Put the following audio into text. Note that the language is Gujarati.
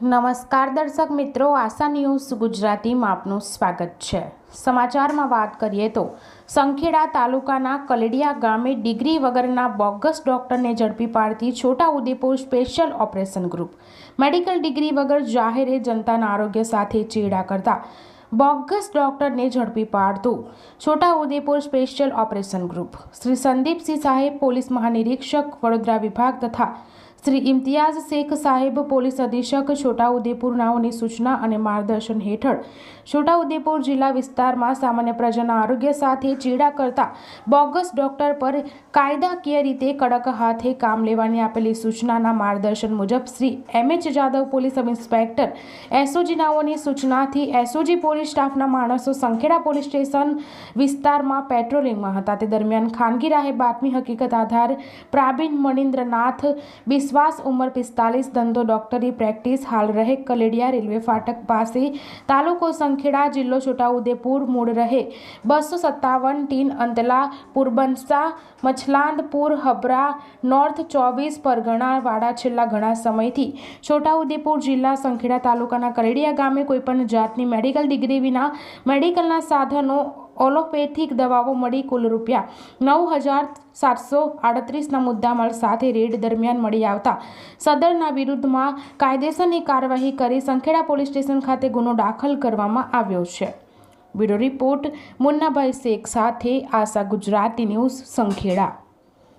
નમસ્કાર દર્શક મિત્રો, આશા ન્યૂઝ ગુજરાતીમાં આપનું સ્વાગત છે। સમાચારમાં વાત કરીએ તો સંખેડા તાલુકાના કલેડિયા ગામે ડિગ્રી વગરના બોગસ ડોક્ટરને ઝડપી પાડતી Chhota Udepur special operation group medical degree વગર જાહેરે જનતાના આરોગ્ય સાથે ચેડા કરતા બોગસ ડોક્ટરને ઝડપી પાડતું Chhota Udepur special operation group Shri Sandeepsinh સાહેબ પોલીસ મહાનિરીક્ષક વડોદરા વિભાગ તથા શ્રી ઇમ્તિયાઝ શેખ સાહેબ પોલીસ અધિક્ષક છોટાઉદેપુર નાઓની સૂચના અને માર્ગદર્શન હેઠળ છોટાઉદેપુર જિલ્લા વિસ્તારમાં સામાન્ય પ્રજાના આરોગ્ય સાથે ચેડા કરતા બોગસ ડોક્ટર પર કાયદાકીય રીતે કડક હાથે કામ લેવાની આપેલી સૂચનાના માર્ગદર્શન મુજબ શ્રી એમ.એચ. Jadav police sub inspector SOG નાઓની સૂચનાથી એસઓજી પોલીસ સ્ટાફના માણસો સંખેડા પોલીસ સ્ટેશન વિસ્તારમાં પેટ્રોલિંગમાં હતા। તે દરમિયાન ખાનગી રાહે બાતમી હકીકત આધાર પ્રાબીન મણિન્દ્રનાથ વિશ્વાસ ઉંમર 45 ધંધો ડોક્ટરી પ્રેક્ટિસ હાલ રહે કલેડિયા રેલવે ફાટક પાસે તાલુકો સંખેડા જિલ્લો છોટાઉદેપુર મૂળ રહે 257 ટીન અંતલા પુરબંસા મછલાંદપુર હબરા નોર્થ 24 પરગણા વાડા છેલ્લા ઘણા સમયથી છોટાઉદેપુર જિલ્લા સંખેડા તાલુકાના કલેડિયા ગામે કોઈપણ જાતની મેડિકલ ડિગ્રી વિના મેડિકલના સાધનો ઓલોપેથિક દવાઓ મળી કુલ ₹9,738ના મુદ્દામાલ સાથે રેડ દરમિયાન મળી આવતા સદરના વિરુદ્ધમાં કાયદેસરની કાર્યવાહી કરી સંખેડા પોલીસ સ્ટેશન ખાતે ગુનો દાખલ કરવામાં આવ્યો છે। બ્યુરો રિપોર્ટ મુન્નાભાઈ શેખ સાથે આશા ગુજરાતી ન્યૂઝ સંખેડા।